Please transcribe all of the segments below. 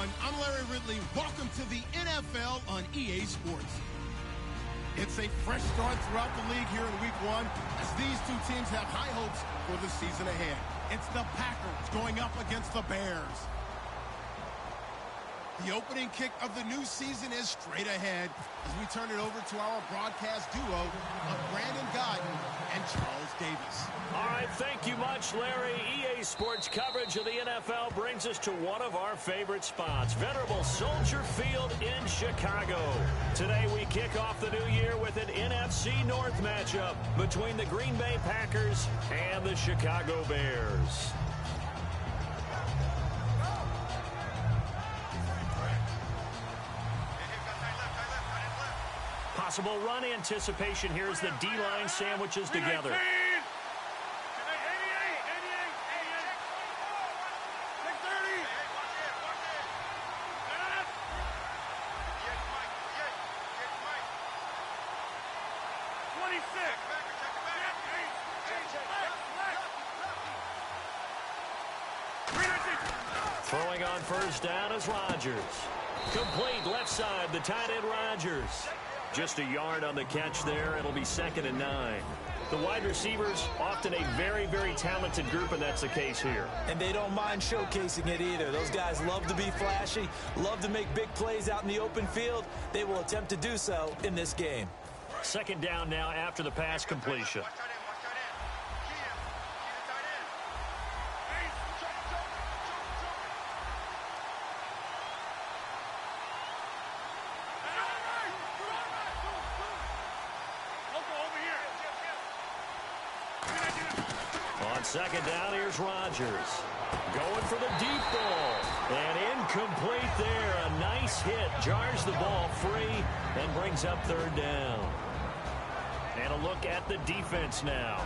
everyone. I'm Larry Ridley. Welcome to the NFL on EA Sports. It's a fresh start throughout the league here in Week 1 as these two teams have high hopes for the season ahead. It's the Packers going up against the Bears. The opening kick of the new season is straight ahead as we turn it over to our broadcast duo of Brandon Godden and Charles Davis. All right, thank you much, Larry. EA Sports coverage of the NFL brings us to one of our favorite spots, venerable Soldier Field in Chicago. Today we kick off the new year with an NFC North matchup between the Green Bay Packers and the Chicago Bears. Possible run anticipation here as the D-line sandwiches together. Throwing on first down is Rodgers. Complete left side, the tight end Rodgers. Just a yard on the catch there. It'll be 2nd and 9. The wide receivers, often a very, very talented group, and that's the case here. And they don't mind showcasing it either. Those guys love to be flashy, love to make big plays out in the open field. They will attempt to do so in this game. 2nd down now after the pass completion. On 2nd down, here's Rodgers. Going for the deep ball. And incomplete there. A nice hit. Jars the ball free and brings up 3rd down. And a look at the defense now.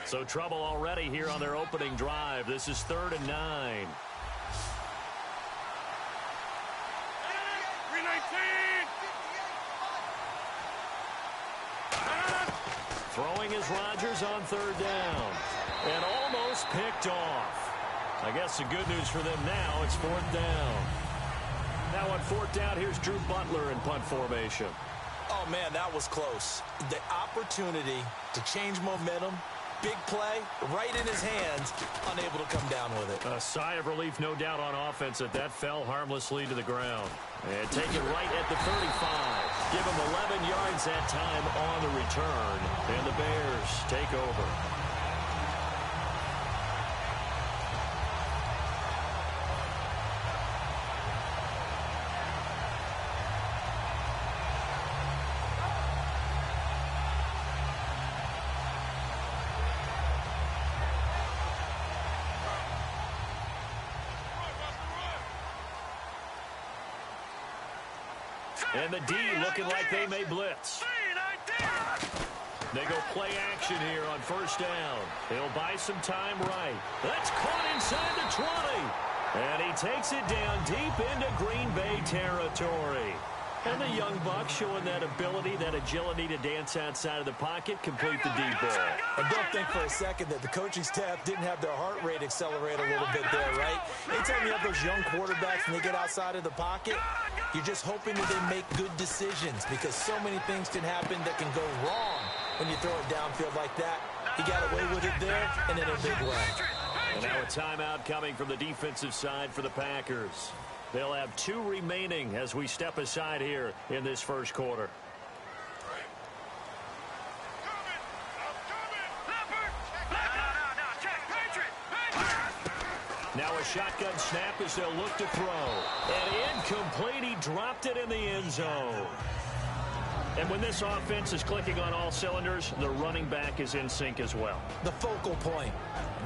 So trouble already here on their opening drive. This is 3rd and 9. Throwing is Rodgers on 3rd down. And almost picked off. I guess the good news for them now, it's 4th down. Now on 4th down, here's Drew Butler in punt formation. Oh, man, that was close. The opportunity to change momentum, big play, right in his hands, unable to come down with it. A sigh of relief, no doubt, on offense that fell harmlessly to the ground. And take it right at the 35. Give him 11 yards that time on the return. And the Bears take over. And the D looking like they may blitz. They go play action here on 1st down. They'll buy some time right. That's caught inside the 20. And he takes it down deep into Green Bay territory. And the young buck showing that ability, that agility to dance outside of the pocket, complete the deep ball. And don't think for a second that the coaching staff didn't have their heart rate accelerate a little bit there, right? Anytime you have those young quarterbacks and they get outside of the pocket, you're just hoping that they make good decisions because so many things can happen that can go wrong when you throw it downfield like that. He got away with it there and in a big way. And now a timeout coming from the defensive side for the Packers. They'll have 2 remaining as we step aside here in this first quarter. Now a shotgun snap as they'll look to throw. And incomplete. He dropped it in the end zone. And when this offense is clicking on all cylinders, the running back is in sync as well. The focal point.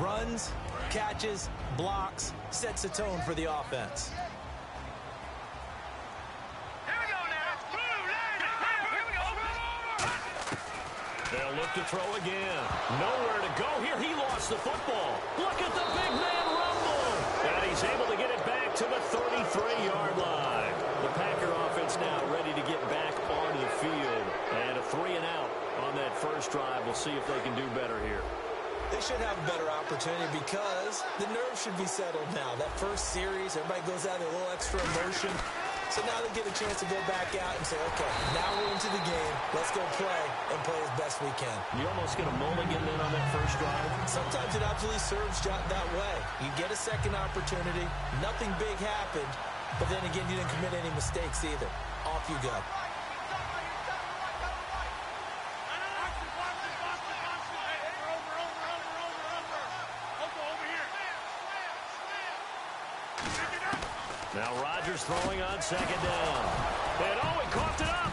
Runs, catches, blocks, sets a tone for the offense. They'll look to throw again. Nowhere to go here. He lost the football. Look at the big man rumble. And he's able to get it back to the 33-yard line. The Packer offense now ready to get back onto the field. And a 3-and-out on that first drive. We'll see if they can do better here. They should have a better opportunity because the nerves should be settled now. That first series, everybody goes out with a little extra emotion. So now they get a chance to go back out and say, okay, now we're into the game. Let's go play and play as best we can. You almost get a mulligan then on that first drive. Sometimes it absolutely serves that way. You get a second opportunity. Nothing big happened. But then again, you didn't commit any mistakes either. Off you go. Now Rodgers throwing on second down. And he coughed it up.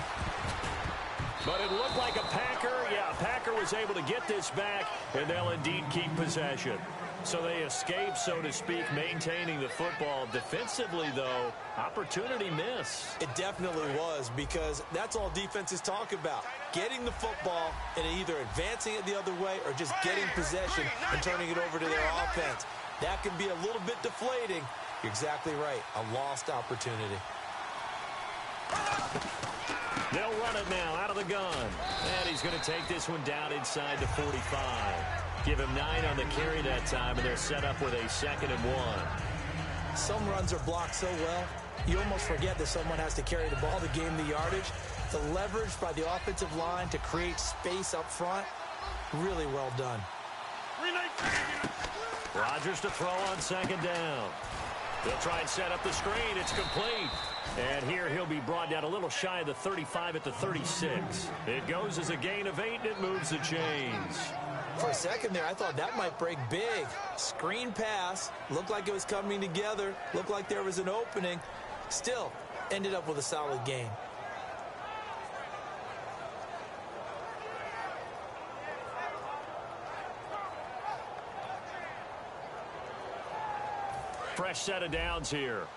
But it looked like a Packer. Yeah, a Packer was able to get this back, and they'll indeed keep possession. So they escape, so to speak, maintaining the football. Defensively, though, opportunity miss. It definitely was, because that's all defenses talk about. Getting the football and either advancing it the other way or just getting possession and turning it over to their offense. That can be a little bit deflating. You're exactly right. A lost opportunity. They'll run it now out of the gun. And he's going to take this one down inside the 45. Give him 9 on the carry that time, and they're set up with a 2nd and 1. Some runs are blocked so well, you almost forget that someone has to carry the ball to gain the yardage. The leverage by the offensive line to create space up front, really well done. Rodgers to throw on 2nd down. They'll try and set up the screen. It's complete. And here he'll be brought down a little shy of the 35 at the 36. It goes as a gain of 8, and it moves the chains. For a second there, I thought that might break big. Screen pass. Looked like it was coming together. Looked like there was an opening. Still, ended up with a solid gain. Fresh set of downs here.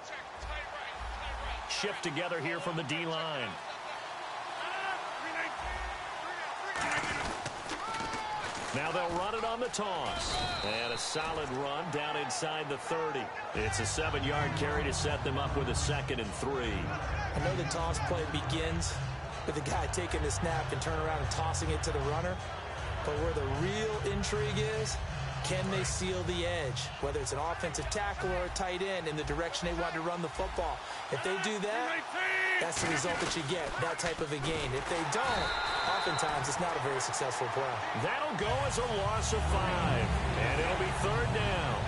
Shift together here from the D-line. Now they'll run it on the toss. And a solid run down inside the 30. It's a 7-yard carry to set them up with a 2nd and 3. I know the toss play begins with the guy taking the snap and turn around and tossing it to the runner. But where the real intrigue is, can they seal the edge, whether it's an offensive tackle or a tight end, in the direction they want to run the football? If they do that, that's the result that you get, that type of a gain. If they don't, oftentimes it's not a very successful play. That'll go as a loss of 5, and it'll be 3rd down.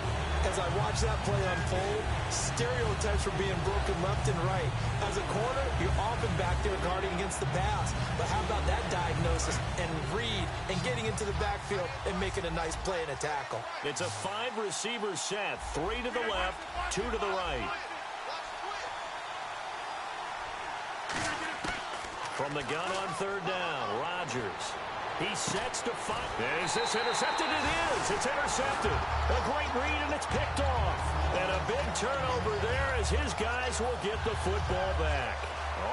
As I watch that play unfold, stereotypes are being broken left and right. As a corner, you're often back there guarding against the pass. But how about that diagnosis and read and getting into the backfield and making a nice play and a tackle? It's a 5-receiver set, 3 to the left, 2 to the right. From the gun on 3rd down, Rodgers. He sets to fire. Is this intercepted? It is. It's intercepted. A great read, and it's picked off. And a big turnover there as his guys will get the football back.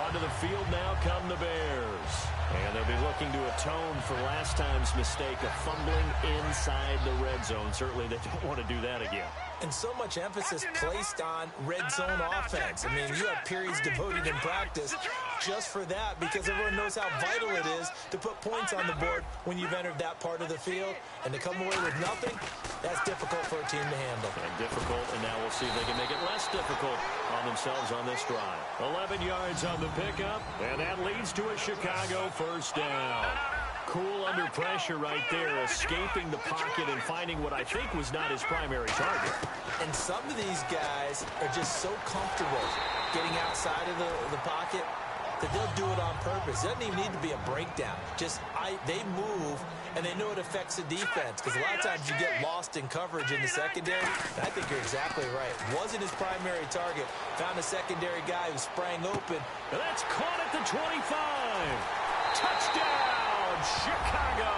Onto the field now come the Bears. And they'll be looking to atone for last time's mistake of fumbling inside the red zone. Certainly they don't want to do that again. And so much emphasis placed on red zone offense. I mean, you have periods devoted in practice just for that, because everyone knows how vital it is to put points on the board when you've entered that part of the field. And to come away with nothing, that's difficult for a team to handle. And difficult, and now we'll see if they can make it less difficult on themselves on this drive. 11 yards on the pickup, and that leads to a Chicago 1st down. Cool under pressure right there, escaping the pocket and finding what I think was not his primary target. And some of these guys are just so comfortable getting outside of the pocket that they'll do it on purpose. It doesn't even need to be a breakdown. They move, and they know it affects the defense, because a lot of times you get lost in coverage in the secondary. I think you're exactly right. Wasn't his primary target. Found a secondary guy who sprang open. And that's caught at the 25. Touchdown, Chicago.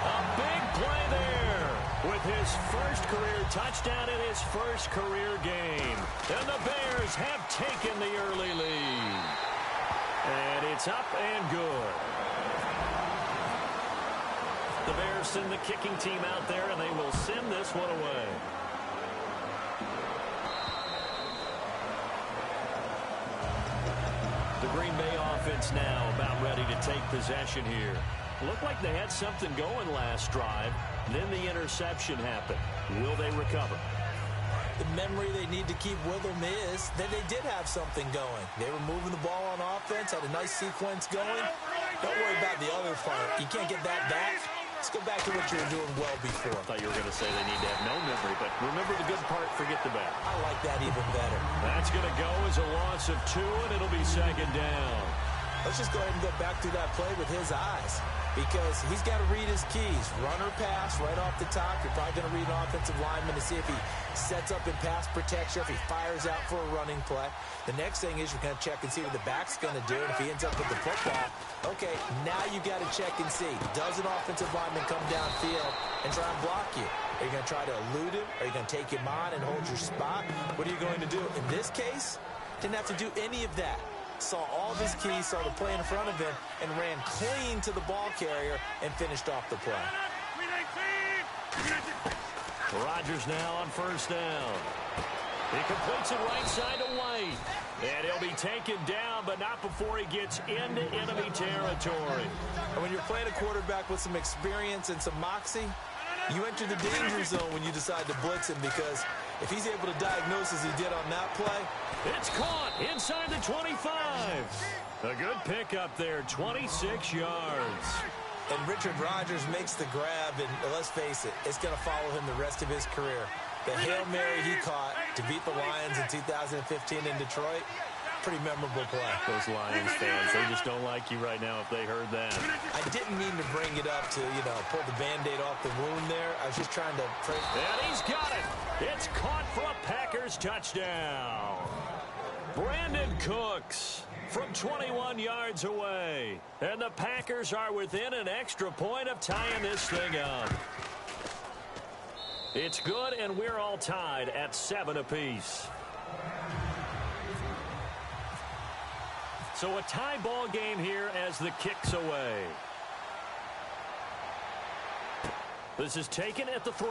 A big play there with his first career touchdown in his first career game. And the Bears have taken the early lead. And it's up and good. The Bears send the kicking team out there, and they will send this one away. Green Bay offense now about ready to take possession here. Looked like they had something going last drive. Then the interception happened. Will they recover? The memory they need to keep with them is that they did have something going. They were moving the ball on offense, had a nice sequence going. Don't worry about the other part. You can't get that back. Let's go back to what you were doing well before. I thought you were going to say they need to have no memory, but remember the good part, forget the bad. I like that even better. That's going to go as a loss of 2, and it'll be second down. Let's just go ahead and go back through that play with his eyes, because he's got to read his keys. Run or pass right off the top. You're probably going to read an offensive lineman to see if he sets up in pass protection, if he fires out for a running play. The next thing is you're going to check and see what the back's going to do. And if he ends up with the football, okay, now you got to check and see. Does an offensive lineman come downfield and try and block you? Are you going to try to elude him? Are you going to take him on and hold your spot? What are you going to do? In this case, didn't have to do any of that. Saw all of his keys, saw the play in front of him, and ran clean to the ball carrier and finished off the play. Rodgers now on first down. He completes it right side to White. And he'll be taken down, but not before he gets into enemy territory. And when you're playing a quarterback with some experience and some moxie, you enter the danger zone when you decide to blitz him, because if he's able to diagnose as he did on that play. It's caught inside the 25. A good pickup there, 26 yards. And Richard Rodgers makes the grab, and let's face it, it's going to follow him the rest of his career. The Hail Mary he caught to beat the Lions in 2015 in Detroit, pretty memorable play. Those Lions fans, they just don't like you right now if they heard that. I didn't mean to bring it up to, pull the Band-Aid off the wound there. I was just trying to... And he's got it. It's caught for a Packers touchdown. Brandon Cooks from 21 yards away. And the Packers are within an extra point of tying this thing up. It's good, and we're all tied at 7 apiece. So a tie ball game here as the kick's away. This is taken at the 3.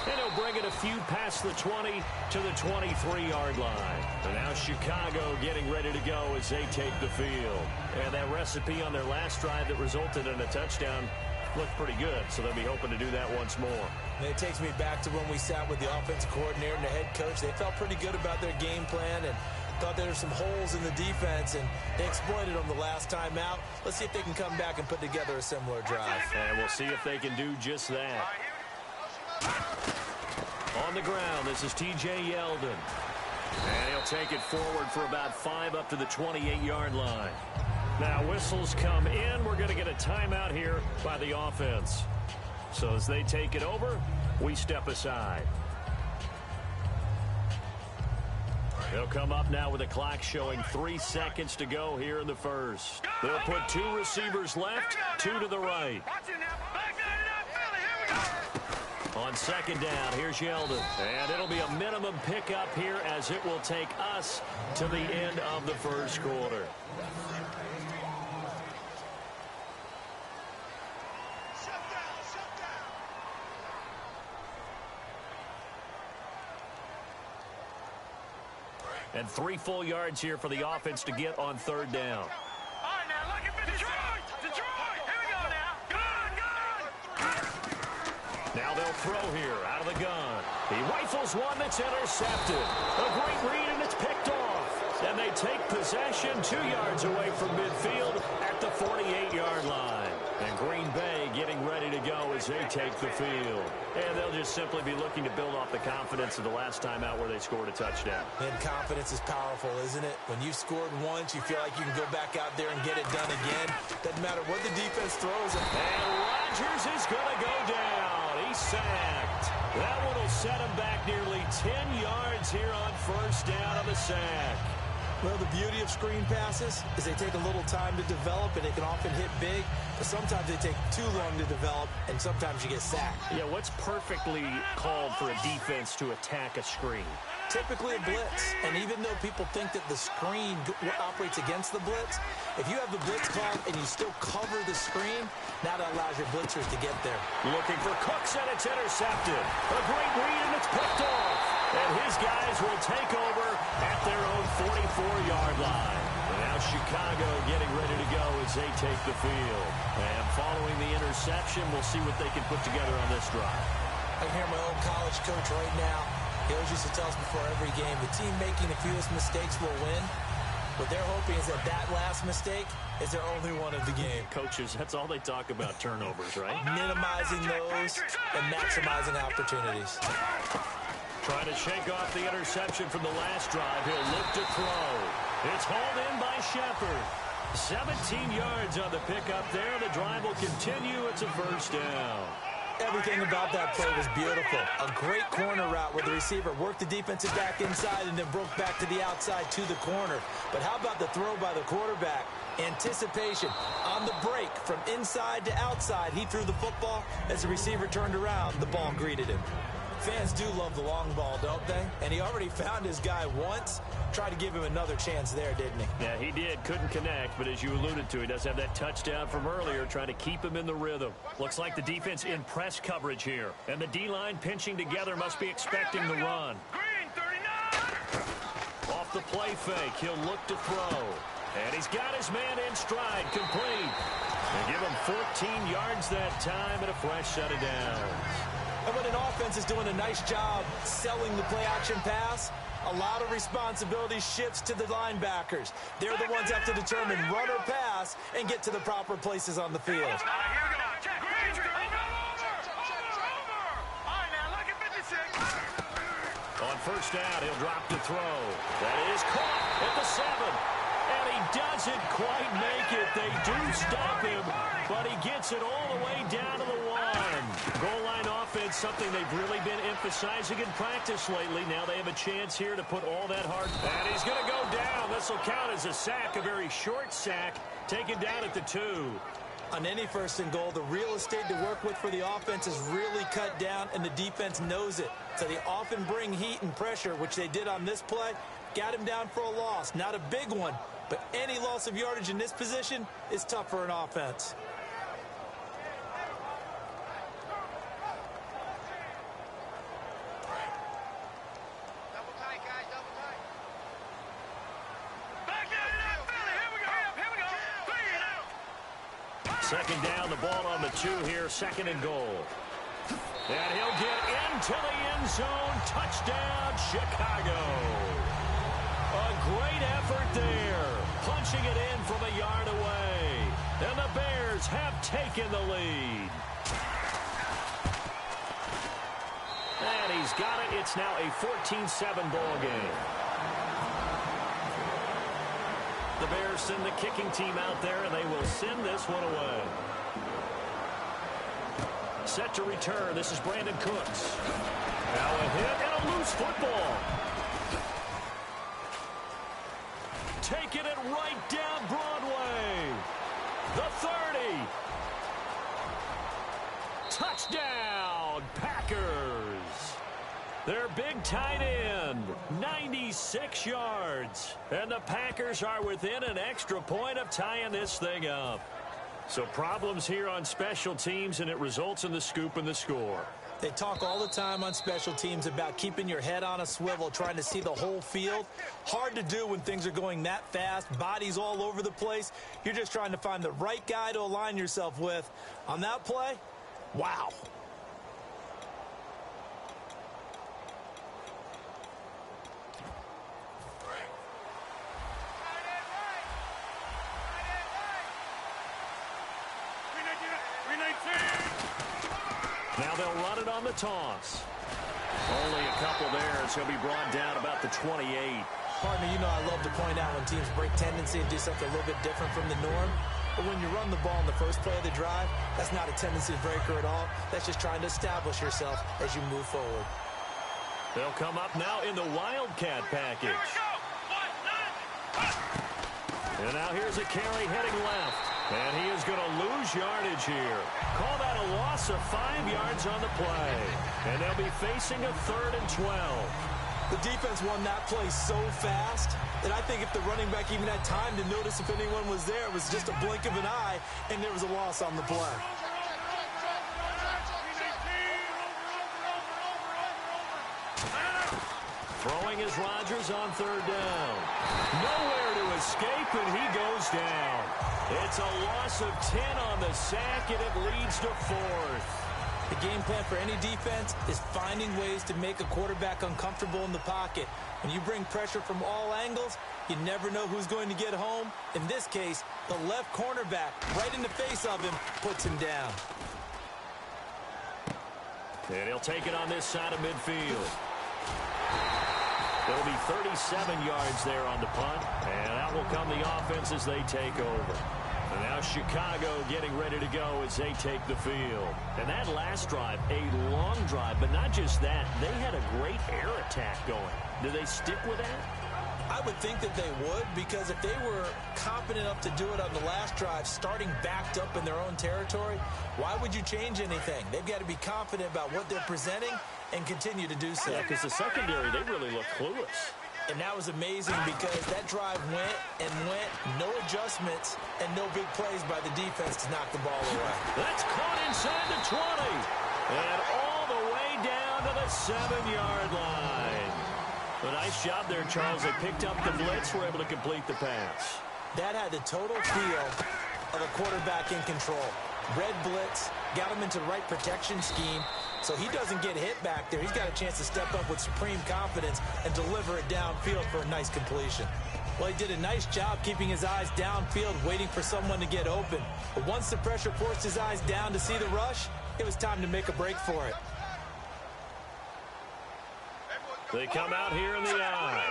And he'll bring it a few past the 20 to the 23-yard line. And now Chicago getting ready to go as they take the field. And that recipe on their last drive that resulted in a touchdown looked pretty good, so they'll be hoping to do that once more. And it takes me back to when we sat with the offensive coordinator and the head coach. They felt pretty good about their game plan and thought there were some holes in the defense, and they exploited them the last time out. Let's see if they can come back and put together a similar drive. And we'll see if they can do just that. On the ground, this is T.J. Yeldon. And he'll take it forward for about 5 up to the 28-yard line. Now whistles come in. We're going to get a timeout here by the offense. So as they take it over, we step aside. They'll come up now with a clock showing 3 seconds to go here in the first. They'll put 2 receivers left, 2 to the right. On second down, here's Yeldon. And it'll be a minimum pickup here as it will take us to the end of the first quarter. And 3 full yards here for the offense to get on third down. All right, now look at Detroit! Detroit! Here we go now! Gun! Now they'll throw here out of the gun. He rifles one that's intercepted. A great read, and it's picked off. And they take possession 2 yards away from midfield at the 48-yard line. And Green Bay getting ready to go as they take the field. And they'll just simply be looking to build off the confidence of the last time out where they scored a touchdown. And confidence is powerful, isn't it? When you've scored once, you feel like you can go back out there and get it done again. Doesn't matter what the defense throws. And Rodgers is going to go down. He's sacked. That one will set him back nearly 10 yards here on first down on the sack. Well, the beauty of screen passes is they take a little time to develop, and they can often hit big, but sometimes they take too long to develop, and sometimes you get sacked. Yeah, what's perfectly called for a defense to attack a screen? Typically a blitz, and even though people think that the screen operates against the blitz, if you have the blitz called and you still cover the screen, now that allows your blitzers to get there. Looking for Cooks, and it's intercepted. A great read, and it's picked off. And his guys will take over at their own 44-yard line. And now Chicago getting ready to go as they take the field. And following the interception, we'll see what they can put together on this drive. I hear my old college coach right now. He always used to tell us before every game, the team making the fewest mistakes will win. What they're hoping is that that last mistake is their only one of the game. Coaches, that's all they talk about, turnovers, right? Minimizing those and maximizing opportunities. Trying to shake off the interception from the last drive. He'll look to throw. It's hauled in by Shepard. 17 yards on the pickup there. The drive will continue. It's a first down. Everything about that play was beautiful. A great corner route where the receiver worked the defensive back inside and then broke back to the outside to the corner. But how about the throw by the quarterback? Anticipation on the break from inside to outside. He threw the football. As the receiver turned around, the ball greeted him. Fans do love the long ball, don't they? And he already found his guy once. Tried to give him another chance there, didn't he? Yeah, he did. Couldn't connect, but as you alluded to, he does have that touchdown from earlier, trying to keep him in the rhythm. Looks like the defense in press coverage here. And the D-line pinching together must be expecting the run. Green, 39! Off the play fake, he'll look to throw. And he's got his man in stride, complete. And give him 14 yards that time and a fresh set of downs. And when an offense is doing a nice job selling the play-action pass, a lot of responsibility shifts to the linebackers. They're the ones that have to determine run or pass and get to the proper places on the field. All right, here we go. Green, over. All right, now look at 56. On first down, he'll drop to throw. That is caught at the 7. And he doesn't quite make it. They do stop him, but he gets it all the way down to the 1. Goal line offense, something they've really been emphasizing in practice lately. Now they have a chance here to put all that hard. And he's going to go down. This will count as a sack, a very short sack, taken down at the 2. On any first and goal, the real estate to work with for the offense is really cut down, and the defense knows it. So they often bring heat and pressure, which they did on this play. Got him down for a loss. Not a big one, but any loss of yardage in this position is tough for an offense. Double tight, guys, double tight. Back in, Philly, here we go. 3 out. Second down, the ball on the 2 here, second and goal. And he'll get into the end zone. Touchdown, Chicago. A great effort there. Punching it in from a yard away. And the Bears have taken the lead. And he's got it. It's now a 14-7 ball game. The Bears send the kicking team out there, and they will send this one away. Set to return. This is Brandon Cooks. Now a hit and a loose football. Taking it right down Broadway. The 30. Touchdown, Packers. Their big tight end, 96 yards. And the Packers are within an extra point of tying this thing up. So problems here on special teams, and it results in the scoop and the score. They talk all the time on special teams about keeping your head on a swivel, trying to see the whole field. Hard to do when things are going that fast, bodies all over the place. You're just trying to find the right guy to align yourself with. On that play, wow. Now they'll run it on the toss. Only a couple there, so he'll be brought down about the 28. Partner, you know I love to point out when teams break tendency and do something a little bit different from the norm. But when you run the ball in the first play of the drive, that's not a tendency breaker at all. That's just trying to establish yourself as you move forward. They'll come up now in the Wildcat package. Here we go. 1, 9. And now here's a carry heading left. And he is going to lose yardage here. Call that a loss of 5 yards on the play. And they'll be facing a 3rd and 12. The defense won that play so fast that I think if the running back even had time to notice if anyone was there, it was just a blink of an eye, and there was a loss on the play. Throwing is Rodgers on third down. Nowhere to escape, and he goes down. It's a loss of 10 on the sack, and it leads to fourth. The game plan for any defense is finding ways to make a quarterback uncomfortable in the pocket. When you bring pressure from all angles, you never know who's going to get home. In this case, the left cornerback, right in the face of him, puts him down. And he'll take it on this side of midfield. It'll be 37 yards there on the punt, and out will come the offense as they take over. And now Chicago getting ready to go as they take the field. And that last drive, a long drive, but not just that. They had a great air attack going. Do they stick with that? I would think that they would, because if they were confident enough to do it on the last drive, starting backed up in their own territory, why would you change anything? They've got to be confident about what they're presenting and continue to do so. Yeah, because the secondary, they really look clueless. And that was amazing because that drive went and went, no adjustments, and no big plays by the defense to knock the ball away. That's caught inside the 20. And all the way down to the 7-yard line. A nice job there, Charles. They picked up the blitz, were able to complete the pass. That had the total feel of a quarterback in control. Red blitz, got him into the right protection scheme, so he doesn't get hit back there. He's got a chance to step up with supreme confidence and deliver it downfield for a nice completion. Well, he did a nice job keeping his eyes downfield, waiting for someone to get open. But once the pressure forced his eyes down to see the rush, it was time to make a break for it. They come out here in the eye.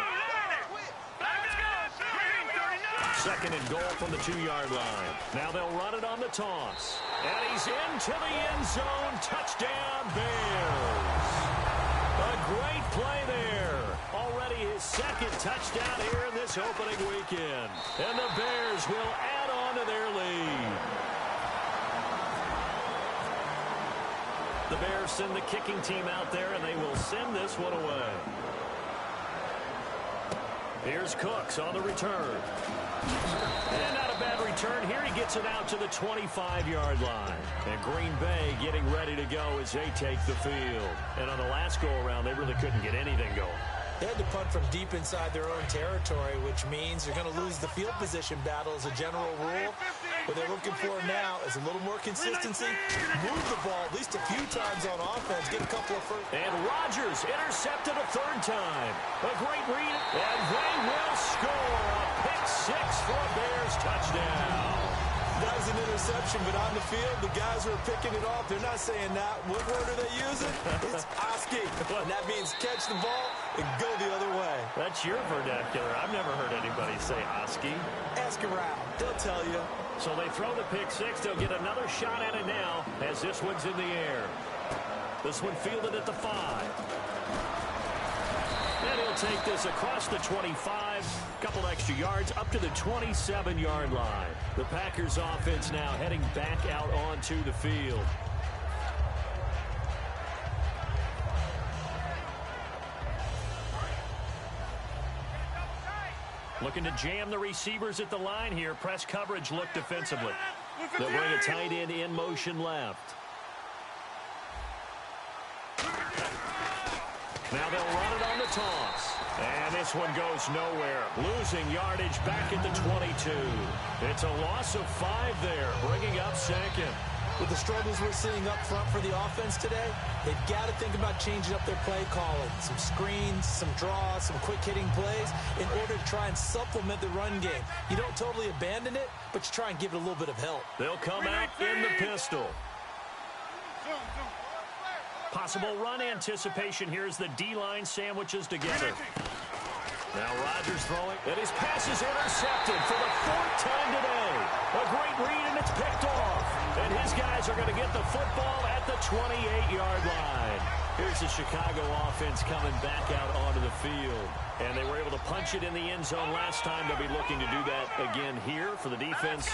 Second and goal from the 2-yard line. Now they'll run it on the toss. And he's into the end zone. Touchdown, Bears. A great play there. Already his second touchdown here in this opening weekend. And the Bears will add on to their lead. The Bears send the kicking team out there, and they will send this one away. Here's Cooks on the return. And not a bad return here. He gets it out to the 25-yard line. And Green Bay getting ready to go as they take the field. And on the last go-around, they really couldn't get anything going. They had to punt from deep inside their own territory, which means they're going to lose the field position battle as a general rule. What they're looking for now is a little more consistency, move the ball at least a few times on offense, get a couple of first. And Rodgers intercepted a third time. A great read, and they will score a pick-6 for a Bears touchdown. That was an interception, but on the field, the guys who are picking it off, they're not saying that. What word are they using? It's Oski. And that means catch the ball and go the other way. That's your vernacular. I've never heard anybody say Oski. Ask around. They'll tell you. So they throw the pick-6. They'll get another shot at it now as this one's in the air. This one fielded at the 5. And he'll take this across the 25, couple extra yards, up to the 27-yard line. The Packers offense now heading back out onto the field. Looking to jam the receivers at the line here. Press coverage look defensively. They'll bring a tight end in motion left. Now they'll run it on the toss. And this one goes nowhere. Losing yardage back at the 22. It's a loss of 5 there, bringing up second. With the struggles we're seeing up front for the offense today, they've got to think about changing up their play calling. Some screens, some draws, some quick-hitting plays in order to try and supplement the run game. You don't totally abandon it, but you try and give it a little bit of help. They'll come out in the pistol. Possible run anticipation. Here's the D-line sandwiches together. Now Rodgers throwing, and his pass is intercepted for the 4th time today. A great read, and it's picked off. And his guys are going to get the football at the 28-yard line. Here's the Chicago offense coming back out onto the field. And they were able to punch it in the end zone last time. They'll be looking to do that again here for the defense.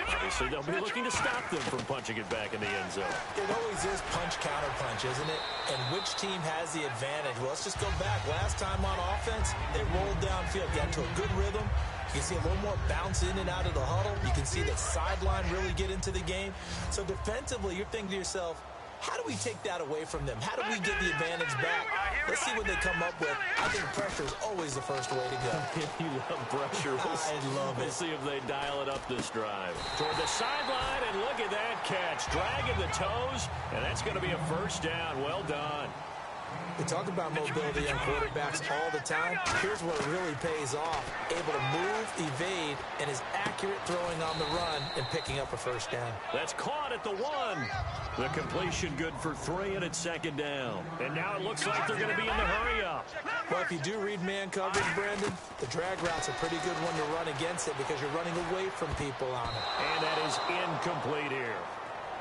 Obviously, they'll be looking to stop them from punching it back in the end zone. It always is punch-counter-punch, isn't it? And which team has the advantage? Well, let's just go back. Last time on offense, they rolled downfield, got to a good rhythm. You can see a little more bounce in and out of the huddle. You can see the sideline really get into the game. So defensively, you're thinking to yourself, How do we take that away from them? How do we get the advantage back? Let's see what they come up with. I think pressure is always the first way to go. You love pressure. I love it. We'll see if they dial it up this drive. Toward the sideline, and look at that catch. Dragging the toes, and that's going to be a first down. Well done. We talk about mobility on quarterbacks all the time. Here's where it really pays off. Able to move, evade, and is accurate throwing on the run and picking up a first down. That's caught at the 1. The completion good for 3, and it's second down. And now it looks like they're going to be in the hurry-up. Well, if you do read man coverage, Brandon, the drag route's a pretty good one to run against it because you're running away from people on it. And that is incomplete here.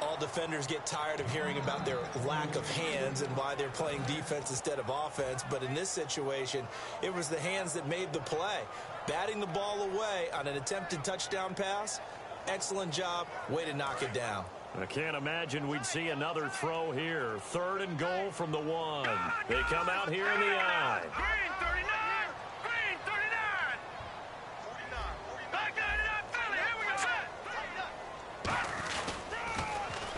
All defenders get tired of hearing about their lack of hands and why they're playing defense instead of offense. But in this situation, it was the hands that made the play. Batting the ball away on an attempted touchdown pass, excellent job. Way to knock it down. I can't imagine we'd see another throw here. 3rd and goal from the 1. They come out here in the I. Green 39. Green 39. 49. Back 99 Philly. Here we go.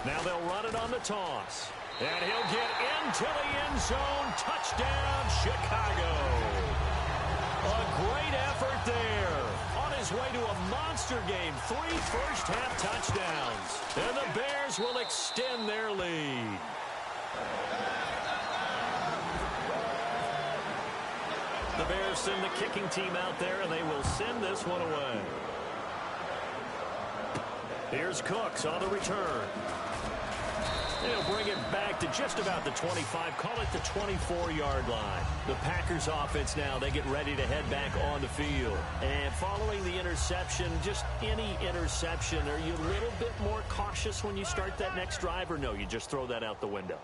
Now they'll run it on the toss. And he'll get into the end zone. Touchdown, Chicago. A great effort there. On his way to a monster game. 3 first-half touchdowns. And the Bears will extend their lead. The Bears send the kicking team out there, and they will send this one away. Here's Cooks on the return. They'll bring it back to just about the 25, call it the 24-yard line. The Packers offense now, they get ready to head back on the field. And following the interception, just any interception, are you a little bit more cautious when you start that next drive, or no, you just throw that out the window?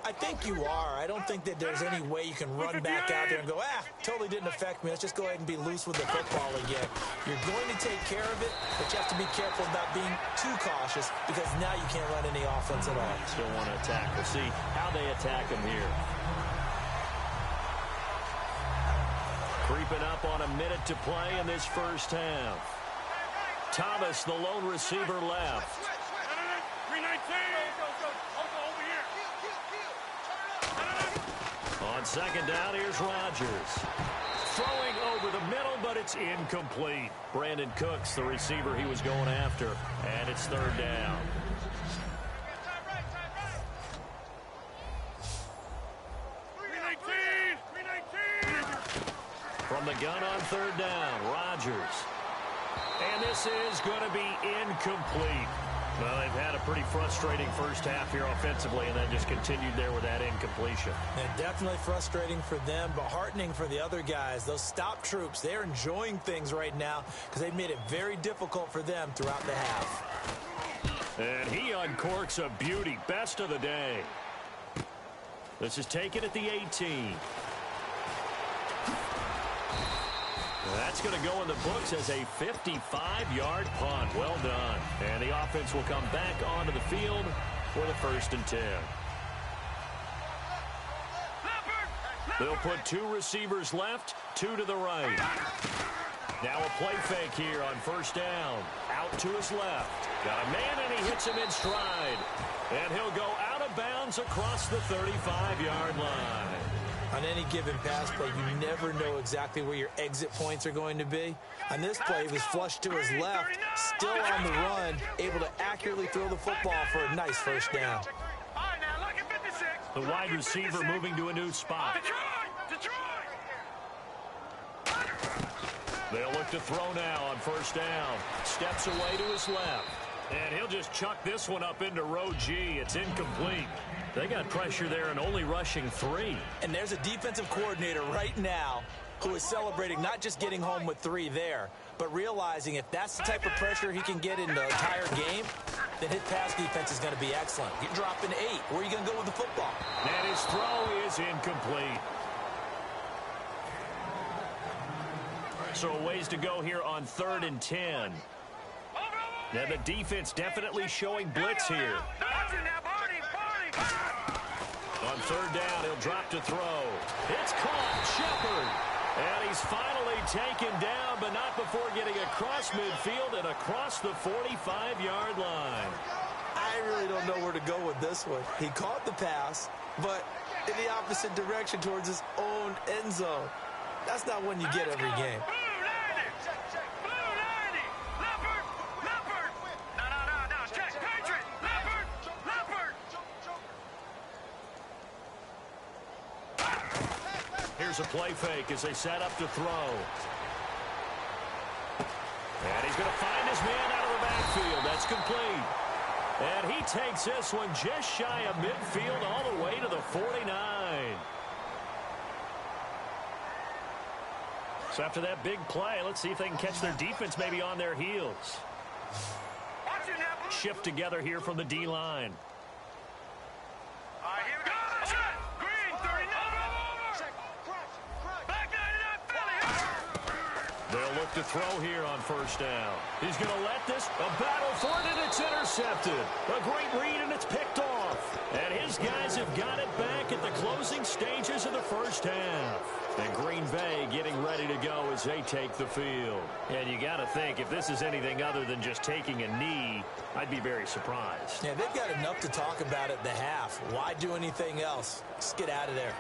I think you are. I don't think that there's any way you can run back out there and go, totally didn't affect me. Let's just go ahead and be loose with the football again. You're going to take care of it, but you have to be careful about being too cautious because now you can't run any offense at all. Still want to attack. We'll see how they attack him here. Creeping up on a minute to play in this first half. Thomas, the lone receiver, left. 319. On second down, here's Rodgers. Throwing over the middle, but it's incomplete. Brandon Cooks, the receiver he was going after. And it's 3rd down. From the gun on 3rd down, Rodgers. And this is going to be incomplete. Well, they've had a pretty frustrating first half here offensively, and then just continued there with that incompletion. And definitely frustrating for them, but heartening for the other guys. Those stop troops, they're enjoying things right now because they've made it very difficult for them throughout the half. And he uncorks a beauty. Best of the day. This is taken at the 18. That's going to go in the books as a 55-yard punt. Well done. And the offense will come back onto the field for the 1st and 10. They'll put 2 receivers left, 2 to the right. Now a play fake here on 1st down. Out to his left. Got a man, and he hits him in stride. And he'll go out of bounds across the 35-yard line. On any given pass play, you never know exactly where your exit points are going to be. On this play, he was flushed to his left, still on the run, able to accurately throw the football for a nice 1st down. The wide receiver moving to a new spot. They'll look to throw now on 1st down. Steps away to his left. And he'll just chuck this one up into row G. It's incomplete. They got pressure there and only rushing 3. And there's a defensive coordinator right now who is celebrating not just getting home with 3 there, but realizing if that's the type of pressure he can get in the entire game, then his pass defense is going to be excellent. You're dropping 8. Where are you going to go with the football? And his throw is incomplete. So a ways to go here on 3rd and 10. Now the defense definitely showing blitz here. On 3rd down, he'll drop to throw. It's caught, Shepard. And he's finally taken down, but not before getting across midfield and across the 45-yard line. I I really don't know where to go with this one. He caught the pass, but in the opposite direction towards his own end zone. That's not one you get every game. Here's a play fake as they set up to throw. And he's going to find his man out of the backfield. That's complete. And he takes this one just shy of midfield all the way to the 49. So after that big play, let's see if they can catch their defense maybe on their heels. Shift together here from the D-line. They'll look to throw here on first down. He's going to let this, a battle for it, and it's intercepted. A great read, and it's picked off. And his guys have got it back at the closing stages of the first half. And Green Bay getting ready to go as they take the field. And you got to think, if this is anything other than just taking a knee, I'd be very surprised. Yeah, they've got enough to talk about at the half. Why do anything else? Just get out of there.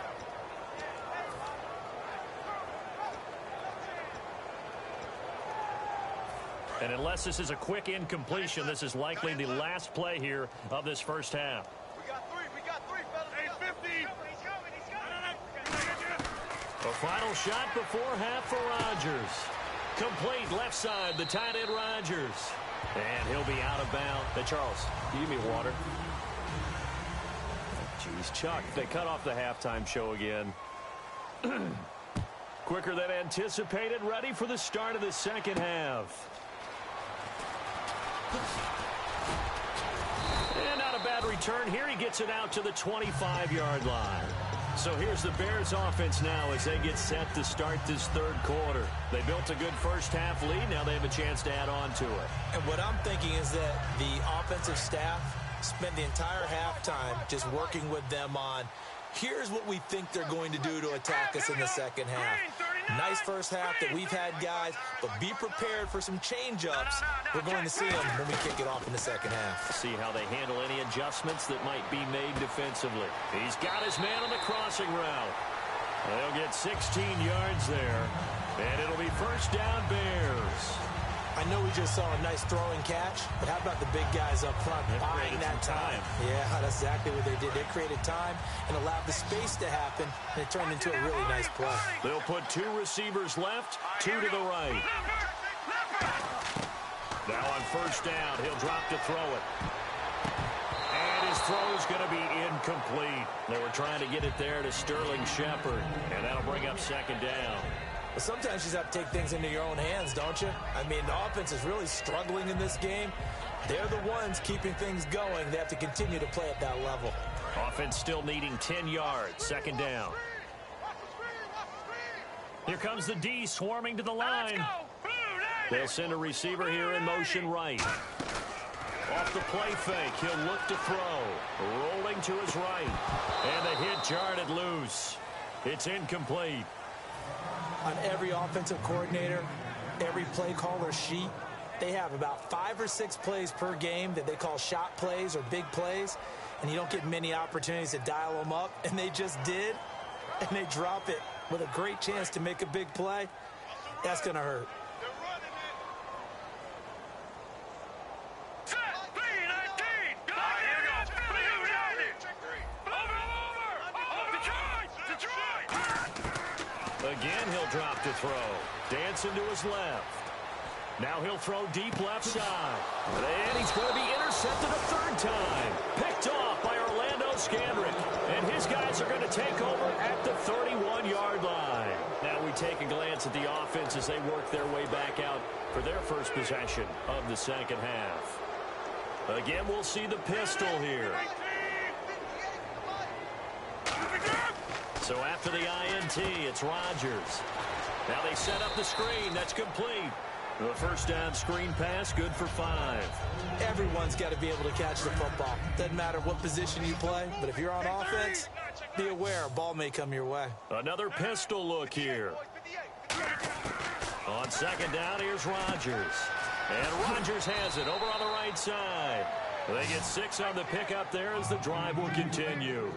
And unless this is a quick incompletion, this is likely the last play here of this first half. We got three, fellas. 850. A final shot before half for Rodgers. Complete left side, the tight end Rodgers. And he'll be out of bounds. Hey, Charles, you give me water. Jeez, Chuck, they cut off the halftime show again. Quicker than anticipated, ready for the start of the second half. And not a bad return here. He gets it out to the 25-yard line. So here's the Bears offense now as they get set to start this third quarter. They built a good first half lead. Now they have a chance to add on to it. And what I'm thinking is that the offensive staff spend the entire halftime just working with them on, here's what we think they're going to do to attack us in the second half. Nice first half that we've had, guys, but be prepared for some change-ups. We're going to see them when we kick it off in the second half. See how they handle any adjustments that might be made defensively. He's got his man on the crossing route. They'll get 16 yards there, and it'll be first down Bears. I know we just saw a nice throwing catch, but how about the big guys up front buying that time? Yeah, that's exactly what they did. They created time and allowed the space to happen, and it turned into a really nice play. They'll put two receivers left, two to the right. Now on first down, he'll drop to throw it. And his throw is going to be incomplete. They were trying to get it there to Sterling Shepard, and that'll bring up second down. But sometimes you just have to take things into your own hands, don't you? I mean, the offense is really struggling in this game. They're the ones keeping things going. They have to continue to play at that level. Offense still needing 10 yards. Second down. Here comes the D swarming to the line. They'll send a receiver here in motion right. Off the play fake, he'll look to throw. Rolling to his right. And the hit jarred loose. It's incomplete. On every offensive coordinator, every play caller sheet, they have about 5 or 6 plays per game that they call shot plays or big plays, and you don't get many opportunities to dial them up, and they just did, and they drop it with a great chance to make a big play. That's going to hurt. Again, he'll drop to throw. Dancing to his left. Now he'll throw deep left side. And he's going to be intercepted a third time. Picked off by Orlando Scandrick. And his guys are going to take over at the 31-yard line. Now we take a glance at the offense as they work their way back out for their first possession of the second half. Again, we'll see the pistol here. So after the INT, it's Rodgers. Now they set up the screen. That's complete. The first down screen pass, good for 5. Everyone's got to be able to catch the football. Doesn't matter what position you play, but if you're on offense, be aware a ball may come your way. Another pistol look here. On second down, here's Rodgers. And Rodgers has it over on the right side. They get 6 on the pickup there as the drive will continue.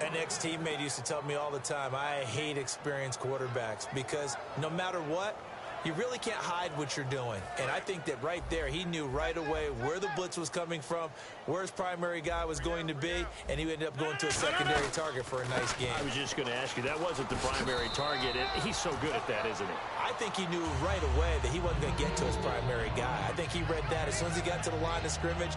An ex-teammate used to tell me all the time, I hate experienced quarterbacks because no matter what, you really can't hide what you're doing. And I think that right there, he knew right away where the blitz was coming from, where his primary guy was going to be, and he ended up going to a secondary target for a nice game. I was just going to ask you, that wasn't the primary target. He's so good at that, isn't he? I think he knew right away that he wasn't going to get to his primary guy. I think he read that as soon as he got to the line of scrimmage,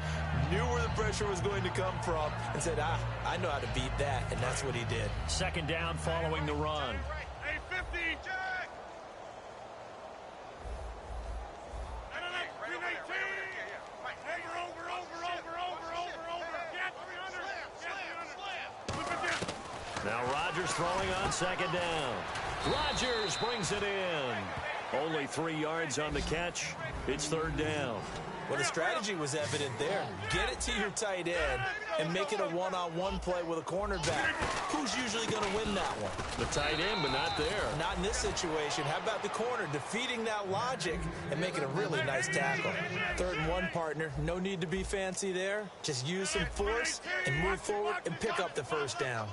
knew where the pressure was going to come from, and said, I know how to beat that, and that's what he did. Second down following the run. Hey, 50, Jack! Now Rodgers throwing on second down. Rodgers brings it in. Only 3 yards on the catch. It's third down. Well, the strategy was evident there. Get it to your tight end and make it a one-on-one play with a cornerback. Who's usually going to win that one? The tight end, but not there. Not in this situation. How about the corner defeating that logic and making a really nice tackle? 3rd and 1, partner. No need to be fancy there. Just use some force and move forward and pick up the first down.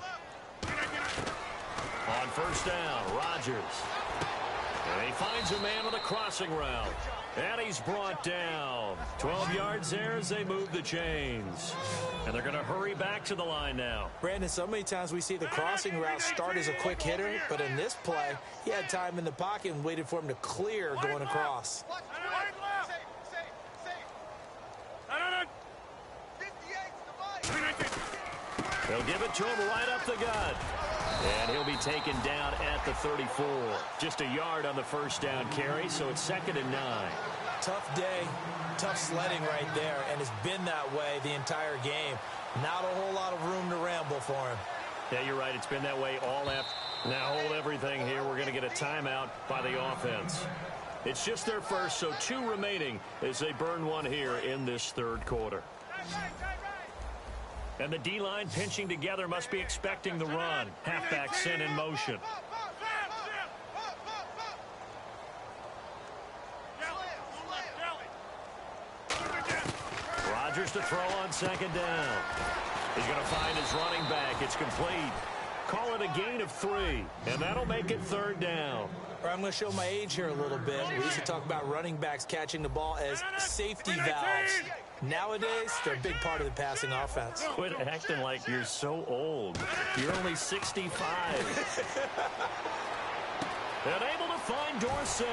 On first down, Rodgers. And he finds a man on the crossing route. And he's brought down. 12 yards there as they move the chains. And they're going to hurry back to the line now. Brandon, so many times we see the crossing route start as a quick hitter, but in this play, he had time in the pocket and waited for him to clear going across. They'll give it to him right up the gut. And he'll be taken down at the 34. Just a yard on the first down carry, so it's 2nd and 9. Tough day, tough sledding right there, and it's been that way the entire game. Not a whole lot of room to ramble for him. Yeah, you're right. It's been that way all after. Now hold everything here. We're going to get a timeout by the offense. It's just their first, so 2 remaining as they burn one here in this third quarter. And the D-line pinching together must be expecting the run. Halfback sent in motion. Rodgers to throw on second down. He's going to find his running back. It's complete. Call it a gain of 3, and that'll make it third down. I'm going to show my age here a little bit. We used to talk about running backs catching the ball as safety valves. Nowadays, they're a big part of the passing offense. Quit acting like you're so old. You're only 65. And able to find Dorsett.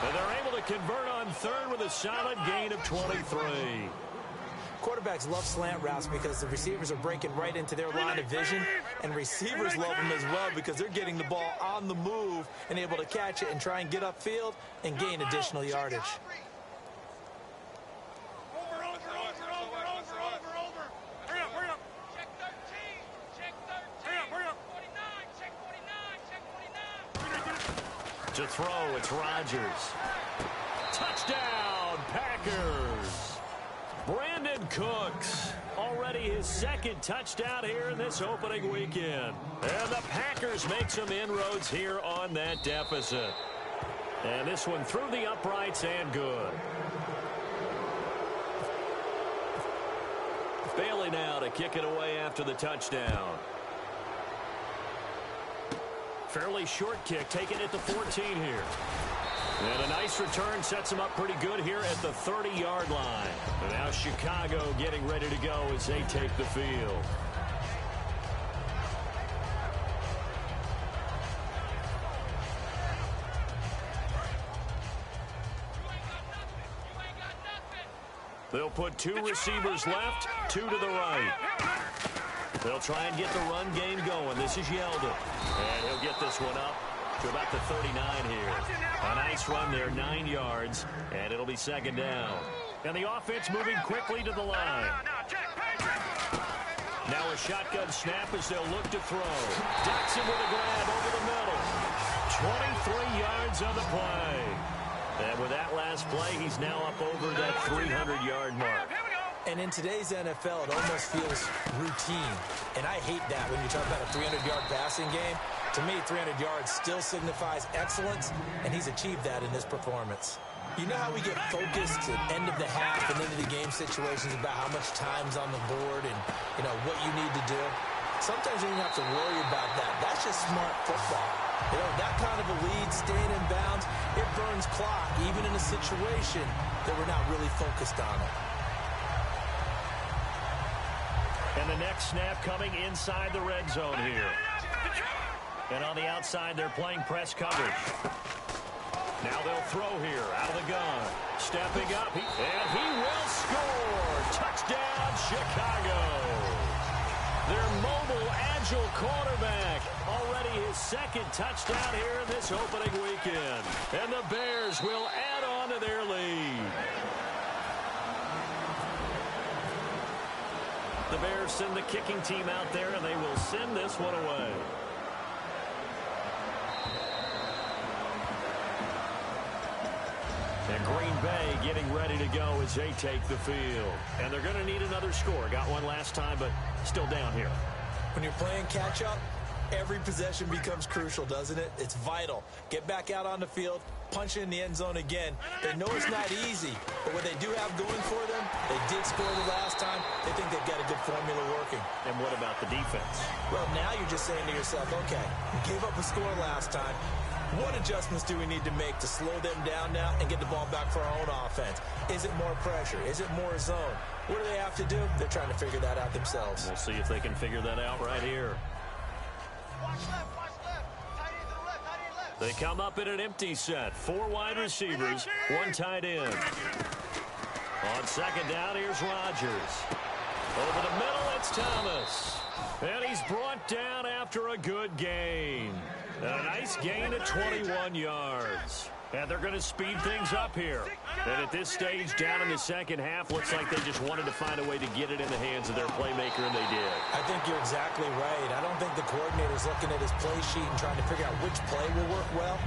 And they're able to convert on third with a solid gain of 23. Quarterbacks love slant routes because the receivers are breaking right into their line of vision, and receivers love them as well because they're getting the ball on the move and able to catch it and try and get upfield and gain additional yardage. To throw, it's Rodgers. Touchdown, Packers. Brandon Cooks, already his 2nd touchdown here in this opening weekend. And the Packers make some inroads here on that deficit. And this one through the uprights and good. Bailey now to kick it away after the touchdown. Fairly short kick, taken at the 14 here. And a nice return sets them up pretty good here at the 30-yard line. And now Chicago getting ready to go as they take the field. They'll put 2 receivers left, 2 to the right. They'll try and get the run game going. This is Yeldon. And he'll get this one up to about the 39 here. A nice run there, 9 yards, and it'll be 2nd down. And the offense moving quickly to the line. Now a shotgun snap as they'll look to throw. Dotson with a grab over the middle. 23 yards on the play. And with that last play, he's now up over that 300-yard mark. And in today's NFL, it almost feels routine. And I hate that when you talk about a 300-yard passing game. To me, 300 yards still signifies excellence, and he's achieved that in this performance. You know how we get focused at end of the half and into the game situations about how much time's on the board and, you know, what you need to do? Sometimes you don't have to worry about that. That's just smart football. You know, that kind of a lead, staying in bounds, it burns clock, even in a situation that we're not really focused on it. And the next snap coming inside the red zone here. And on the outside, they're playing press coverage. Now they'll throw here out of the gun. Stepping up, and he will score. Touchdown, Chicago. Their mobile, agile quarterback. Already his second touchdown here in this opening weekend. And the Bears will add on to their lead. The Bears send the kicking team out there, and they will send this one away. And Green Bay getting ready to go as they take the field. And they're going to need another score. Got one last time, but still down here. When you're playing catch-up, every possession becomes crucial, doesn't it? It's vital. Get back out on the field, punch in the end zone again. They know it's not easy, but what they do have going for them, they did score the last time. They think they've got a good formula working. And what about the defense? Well, now you're just saying to yourself, okay, we gave up a score last time. What adjustments do we need to make to slow them down now and get the ball back for our own offense? Is it more pressure? Is it more zone? What do they have to do? They're trying to figure that out themselves. We'll see if they can figure that out right here. Watch left, watch left. Tight end to the left, tight end left. They come up in an empty set. 4 wide receivers, 1 tight end. On second down, here's Rodgers. Over the middle, it's Thomas. And he's brought down after a good gain. A nice gain of 21 yards. And they're going to speed things up here. And at this stage, down in the second half, looks like they just wanted to find a way to get it in the hands of their playmaker, and they did. I think you're exactly right. I don't think the coordinator's looking at his play sheet and trying to figure out which play will work well.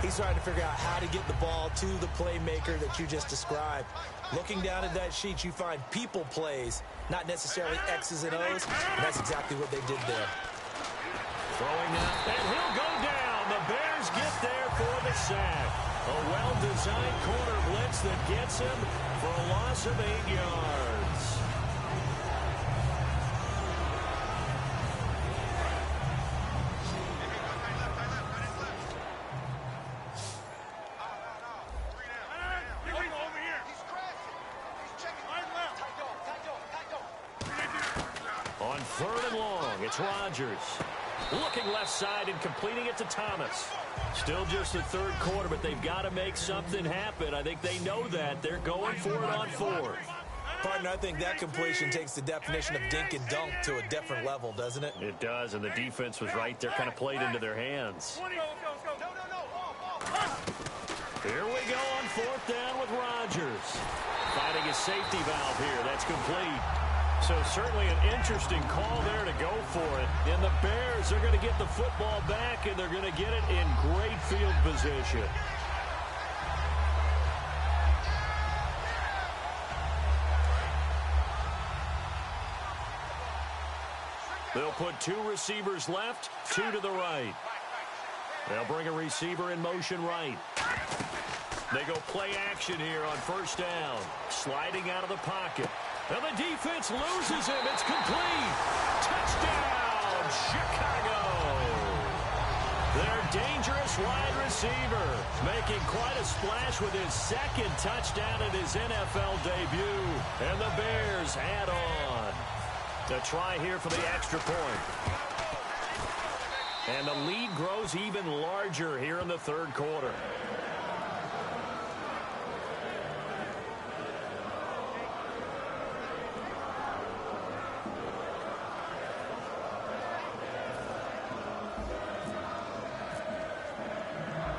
He's trying to figure out how to get the ball to the playmaker that you just described. Looking down at that sheet, you find people plays, not necessarily X's and O's, and that's exactly what they did there. Throwing now, and he'll go down. The Bears get there for the sack. A well-designed corner blitz that gets him for a loss of 8 yards. On 3rd and long, it's Rodgers. Looking left side and completing it to Thomas. Still just the 3rd quarter, but they've got to make something happen. I think they know that. They're going for it on 4th. Partner, I think that completion takes the definition of dink and dunk to a different level, doesn't it? It does, and the defense was right there, kind of played into their hands. Here we go on 4th down with Rodgers. Finding a safety valve here. That's complete. So certainly an interesting call there to go for it. And the Bears are going to get the football back, and they're going to get it in great field position. They'll put 2 receivers left, 2 to the right. They'll bring a receiver in motion right. They go play action here on 1st down. Sliding out of the pocket. And the defense loses him. It's complete. Touchdown, Chicago. Their dangerous wide receiver making quite a splash with his 2nd touchdown in his NFL debut. And the Bears add on. To try here for the extra point. And the lead grows even larger here in the 3rd quarter.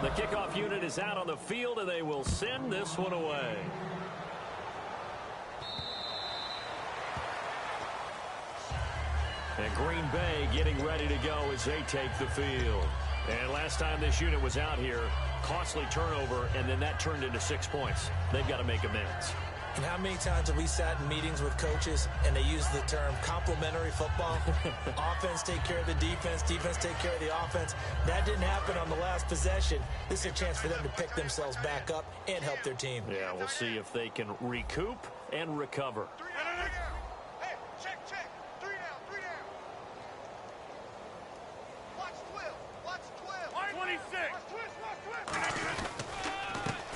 The kickoff unit is out on the field, and they will send this one away. And Green Bay getting ready to go as they take the field. And last time this unit was out here, costly turnover, and then that turned into 6 points. They've got to make amends. And how many times have we sat in meetings with coaches and they use the term complementary football? Offense take care of the defense, defense take care of the offense. That didn't happen on the last possession. This is a chance for them to pick themselves back up and help their team. Yeah, we'll see if they can recoup and recover. Hey, check. 3 down. Watch 12. 26. Watch twist.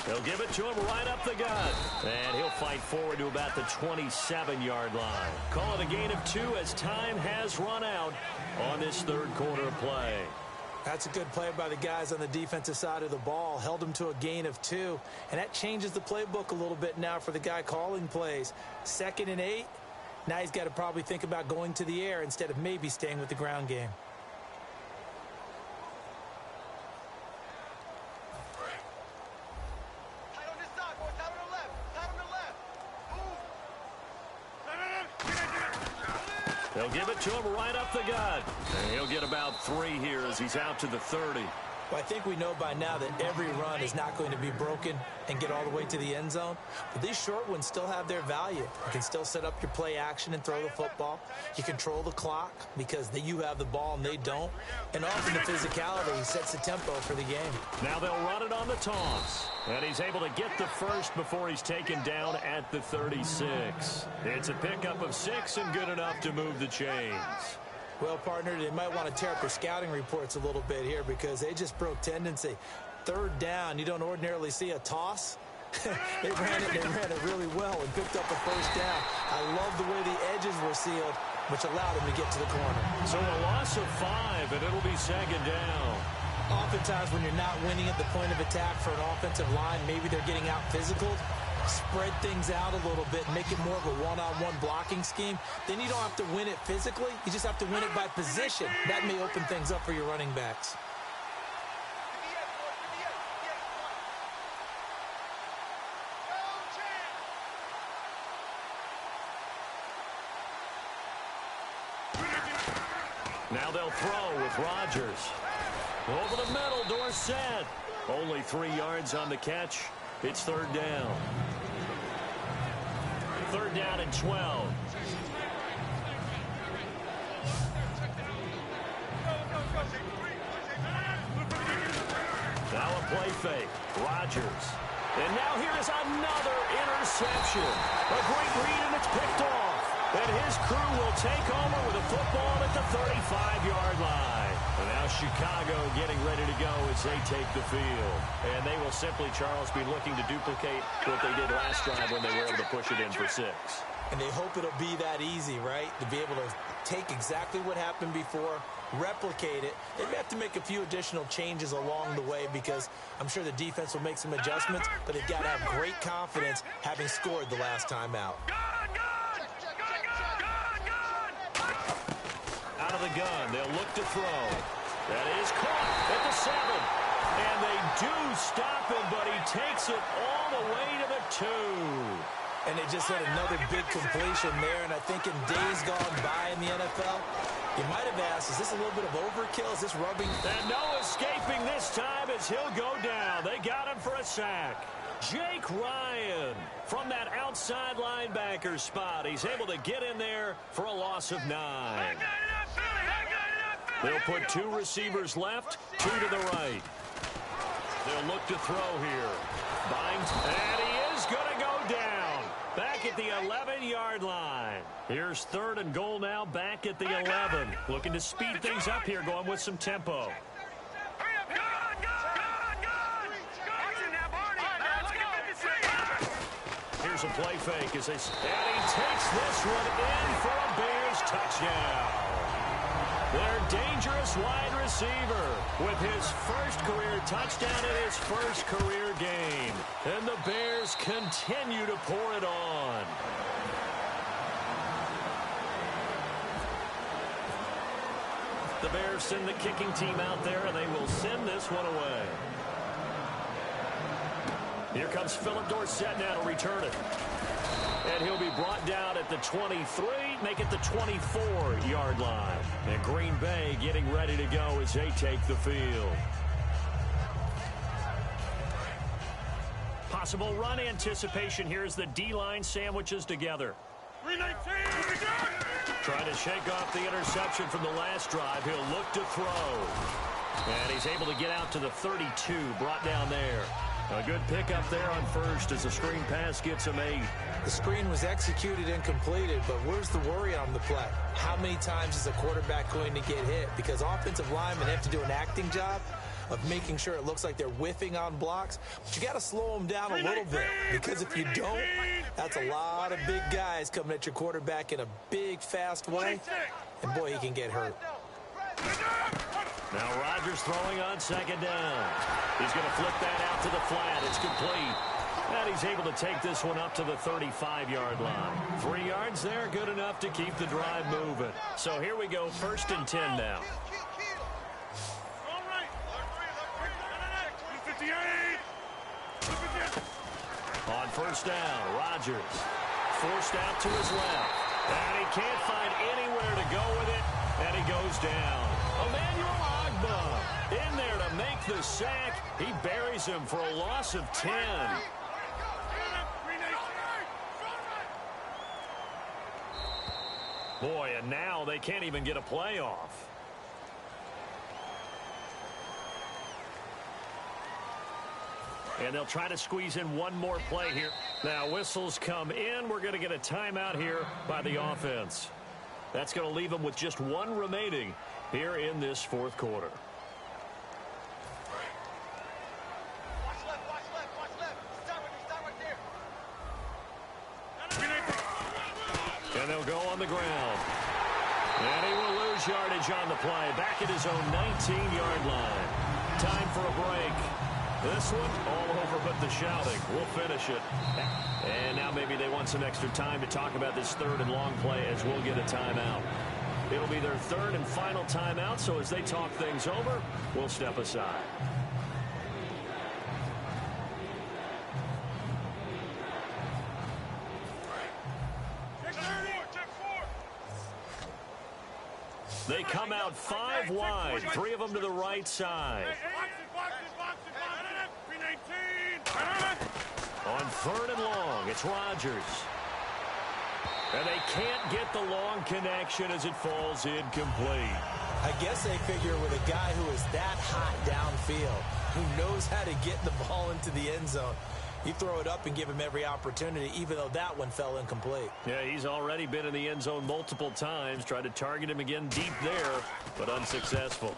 They'll give it to him right up the gut. And he'll fight forward to about the 27-yard line. Call it a gain of 2 as time has run out on this third quarter of play. That's a good play by the guys on the defensive side of the ball. Held them to a gain of 2. And that changes the playbook a little bit now for the guy calling plays. 2nd and 8. Now he's got to probably think about going to the air instead of maybe staying with the ground game. They'll give it to him right up the gut. And he'll get about 3 here as he's out to the 30. Well, I think we know by now that every run is not going to be broken and get all the way to the end zone. But these short ones still have their value. You can still set up your play action and throw the football. You control the clock because you have the ball and they don't. And often the physicality sets the tempo for the game. Now they'll run it on the toss. And he's able to get the first before he's taken down at the 36. It's a pickup of 6 and good enough to move the chains. Well, partner, they might want to tear up their scouting reports a little bit here because they just broke tendency. 3rd down, you don't ordinarily see a toss. They ran it really well and picked up a 1st down. I love the way the edges were sealed, which allowed them to get to the corner. So a loss of 5, and it'll be 2nd down. Oftentimes when you're not winning at the point of attack for an offensive line, maybe they're getting out physical. Spread things out a little bit, make it more of a one-on-one blocking scheme. Then you don't have to win it physically. You just have to win it by position. That may open things up for your running backs. Now they'll throw with Rodgers. Over the middle, Dorsett. Only 3 yards on the catch. It's 3rd down. 3rd down and 12. Now a play fake. Rodgers. And now here is another interception. A great read, and it's picked off. And his crew will take over with a football at the 35-yard line. And now Chicago getting ready to go as they take the field. And they will simply, Charles, be looking to duplicate what they did last drive when they were able to push it in for 6. And they hope it'll be that easy, right? To be able to take exactly what happened before, replicate it. They may have to make a few additional changes along the way because I'm sure the defense will make some adjustments, but they've got to have great confidence having scored the last time out. Out of the gun, they'll look to throw. That is caught at the 7. And they do stop him, but he takes it all the way to the 2. And they just had another big completion there, and I think in days gone by in the NFL, you might have asked, is this a little bit of overkill? Is this rubbing? And no escaping this time as he'll go down. They got him for a sack. Jake Ryan from that outside linebacker spot. He's able to get in there for a loss of 9. They'll put 2 receivers left, 2 to the right. They'll look to throw here. Binds, and he is going to go down. Back at the 11-yard line. Here's 3rd and goal now, back at the 11. Looking to speed things up here, going with some tempo. Here's a play fake as they, and he takes this one in for a Bears touchdown. Their dangerous wide receiver with his first career touchdown in his first career game. And the Bears continue to pour it on. The Bears send the kicking team out there, and they will send this one away. Here comes Philip Dorsett now to return it. And he'll be brought down at the 23, make it the 24-yard line. And Green Bay getting ready to go as they take the field. possible run anticipation here as the D-line sandwiches together. 319, Trying to shake off the interception from the last drive. He'll look to throw. And he's able to get out to the 32, brought down there. A good pickup there on first as the screen pass gets him 8. The screen was executed and completed, but where's the worry on the play? How many times is a quarterback going to get hit? Because offensive linemen have to do an acting job of making sure it looks like they're whiffing on blocks. But you got to slow them down a little bit, because if you don't, that's a lot of big guys coming at your quarterback in a big, fast way, and boy, he can get hurt. Now Rodgers throwing on second down. He's going to flip that out to the flat. It's complete. And he's able to take this one up to the 35-yard line. 3 yards there, good enough to keep the drive moving. So here we go, 1st and 10 now. On first down, Rodgers forced out to his left. And he can't find anywhere to go with it. And he goes down. Emmanuel Ogbah in there to make the sack. He buries him for a loss of 10. Boy, and now they can't even get a play off. And they'll try to squeeze in one more play here. Now, whistles come in. We're going to get a timeout here by the offense. That's going to leave them with just one remaining here in this 4th quarter. Watch left. Stop right there. And they'll go on the ground. And he will lose yardage on the play. Back at his own 19-yard line. Time for a break. This one, all over but the shouting. We'll finish it. And now maybe they want some extra time to talk about this 3rd and long play as we'll get a timeout. It'll be their 3rd and final timeout, so as they talk things over, we'll step aside. They come out 5 wide, 3 of them to the right side. On 3rd and long, it's Rodgers. And they can't get the long connection as it falls incomplete. I guess they figure with a guy who is that hot downfield, who knows how to get the ball into the end zone, you throw it up and give him every opportunity, even though that one fell incomplete. Yeah, he's already been in the end zone multiple times. Tried to target him again deep there, but unsuccessful.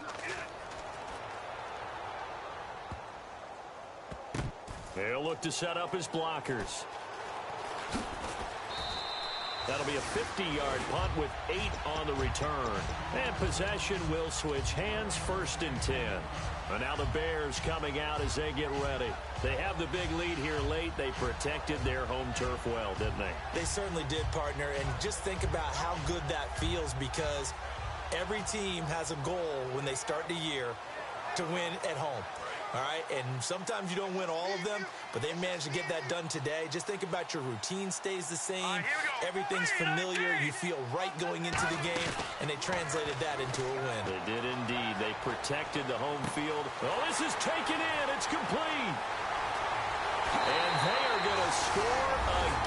They'll look to set up his blockers. That'll be a 50-yard punt with 8 on the return. And possession will switch hands, 1st and 10. And now the Bears coming out as they get ready. They have the big lead here late. They protected their home turf well, didn't they? They certainly did, partner. And just think about how good that feels, because every team has a goal when they start the year to win at home. All right, and sometimes you don't win all of them, but they managed to get that done today. Just think about your routine stays the same. Everything's familiar. You feel right going into the game, and they translated that into a win. They did indeed. They protected the home field. Oh, this is taken in. It's complete. And they are going to score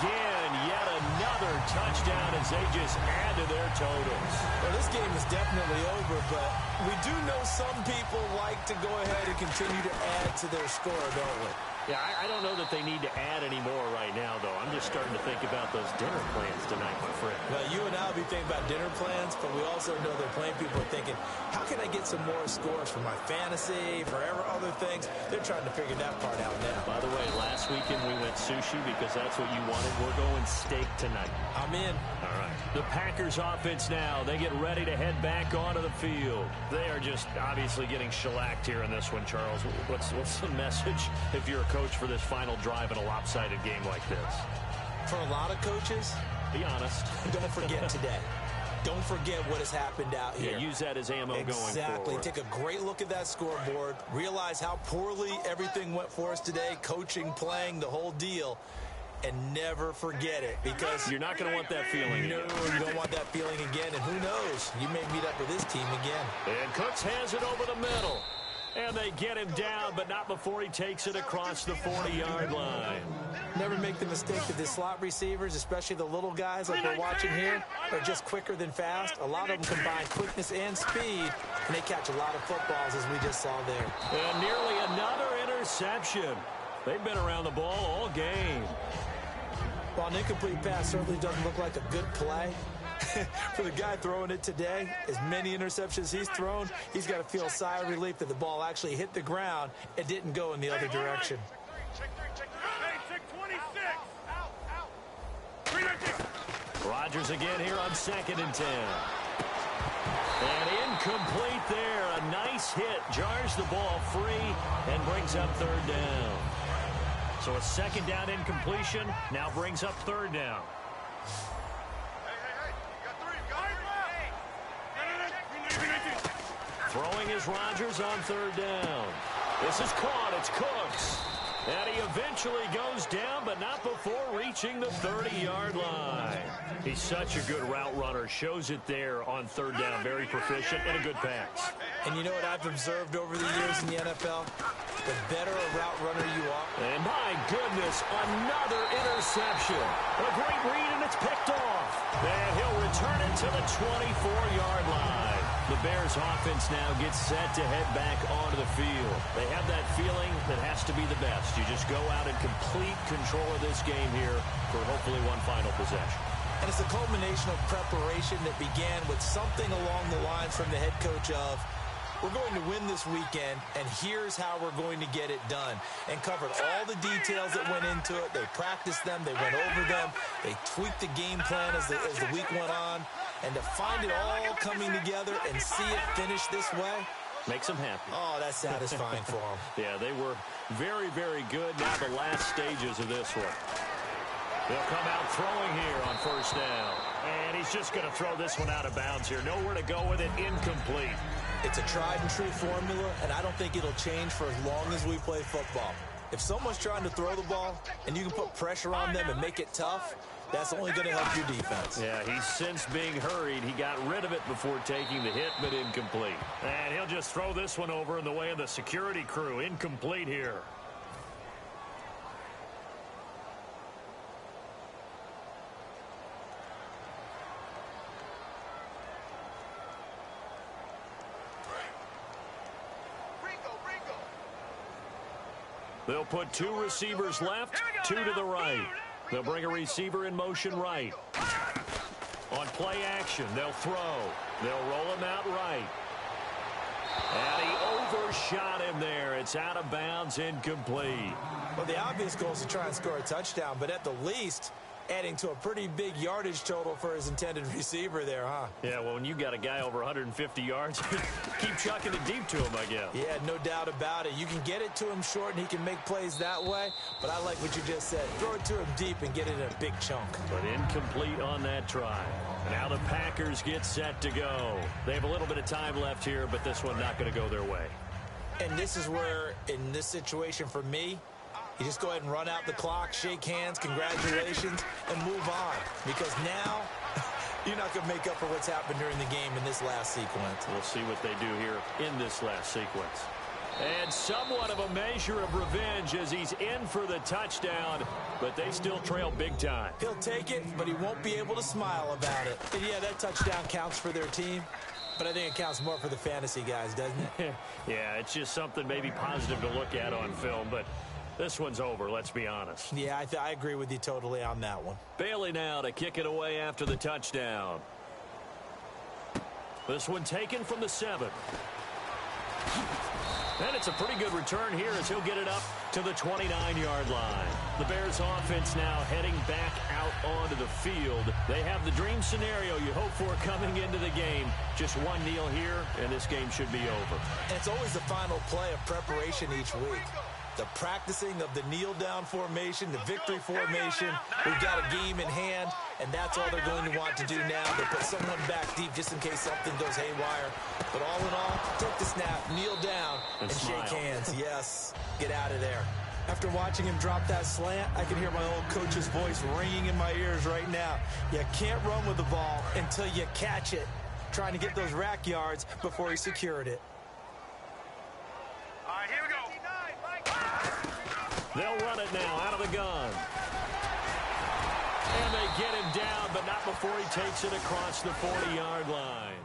again. Yet another touchdown as they just add to their totals. Well, this game is definitely over, but we do know some people like to go ahead and continue to add to their score, don't we? Yeah, I don't know that they need to add any more right now, though. I'm just starting to think about those dinner plans tonight, my friend. Well, you and I will be thinking about dinner plans, but we also know that plenty of people are thinking, how can I get some more scores for my fantasy, for other things? They're trying to figure that part out now. By the way, last weekend we went sushi because that's what you wanted. We're going steak tonight. I'm in. All right. The Packers offense now. They get ready to head back onto the field. They are just obviously getting shellacked here in this one, Charles. What's the message if you're a coach for this final drive in a lopsided game like this? For a lot of coaches, be honest. Don't forget today. Don't forget what has happened out here. Yeah, use that as ammo going forward. Exactly. Take a great look at that scoreboard. Realize how poorly everything went for us today. Coaching, playing, the whole deal. And never forget it, because you're not going to want that feeling again. No, you don't want that feeling again. And who knows? You may meet up with this team again. And Cooks has it over the middle. And they get him down, but not before he takes it across the 40-yard line. Never make the mistake that the slot receivers, especially the little guys like we're watching here, are just quicker than fast. A lot of them combine quickness and speed, and they catch a lot of footballs, as we just saw there. And nearly another interception. They've been around the ball all game. While an incomplete pass certainly doesn't look like a good play, for the guy throwing it today, as many interceptions he's thrown, he's got to feel a sigh of relief that the ball actually hit the ground and didn't go in the other direction. Rodgers again here on 2nd and 10. And incomplete there. A nice hit. Jars the ball free and brings up 3rd down. So a 2nd down incompletion now brings up 3rd down. Throwing is Rodgers on 3rd down. This is caught. It's Cooks. And he eventually goes down, but not before reaching the 30-yard line. He's such a good route runner. Shows it there on 3rd down. Very proficient and a good pass. And you know what I've observed over the years in the NFL? The better a route runner you are. And my goodness, another interception. A great read, and it's picked off. And he'll return it to the 24-yard line. The Bears offense now gets set to head back onto the field. They have that feeling that has to be the best. You just go out and complete control of this game here for hopefully one final possession. And it's a culmination of preparation that began with something along the lines from the head coach of, we're going to win this weekend, and here's how we're going to get it done. And covered all the details that went into it. They practiced them. They went over them. They tweaked the game plan as the week went on. And to find it all coming together and see it finish this way makes them happy. Oh, that's satisfying for them. Yeah, they were very, very good. Now the last stages of this one. They'll come out throwing here on 1st down. And he's just going to throw this one out of bounds here. Nowhere to go with it. Incomplete. It's a tried and true formula, and I don't think it'll change for as long as we play football. If someone's trying to throw the ball and you can put pressure on them and make it tough, that's only going to help your defense. Yeah, he's since being hurried. He got rid of it before taking the hit, but incomplete. And he'll just throw this one over in the way of the security crew. Incomplete here. They'll put 2 receivers left, 2 to the right. They'll bring a receiver in motion right. On play action, they'll throw. They'll roll him out right. And he overshot him there. It's out of bounds, incomplete. Well, the obvious goal is to try and score a touchdown, but at the least, adding to a pretty big yardage total for his intended receiver there, huh? Yeah, well, when you got a guy over 150 yards, keep chucking it deep to him, I guess. Yeah, no doubt about it. You can get it to him short, and he can make plays that way, but I like what you just said. Throw it to him deep and get it in a big chunk. But incomplete on that try. Now the Packers get set to go. They have a little bit of time left here, but this one not going to go their way. And this is where, in this situation for me, you just go ahead and run out the clock, shake hands, congratulations, and move on. Because now, you're not going to make up for what's happened during the game in this last sequence. We'll see what they do here in this last sequence. And somewhat of a measure of revenge as he's in for the touchdown, but they still trail big time. He'll take it, but he won't be able to smile about it. And yeah, that touchdown counts for their team, but I think it counts more for the fantasy guys, doesn't it? Yeah, it's just something maybe positive to look at on film, but this one's over, let's be honest. Yeah, I agree with you totally on that one. Bailey now to kick it away after the touchdown. This one taken from the 7. And it's a pretty good return here as he'll get it up to the 29-yard line. The Bears offense now heading back out onto the field. They have the dream scenario you hope for coming into the game. Just one kneel here, and this game should be over. And it's always the final play of preparation each week. The practicing of the kneel-down formation, the victory formation. We've got a game in hand, and that's all they're going to want to do now. They put someone back deep just in case something goes haywire. But all in all, take the snap, kneel down, and shake hands. Yes, get out of there. After watching him drop that slant, I can hear my old coach's voice ringing in my ears right now. You can't run with the ball until you catch it. Trying to get those rack yards before he secured it. right, here we go. They'll run it now out of the gun. And they get him down, but not before he takes it across the 40-yard line.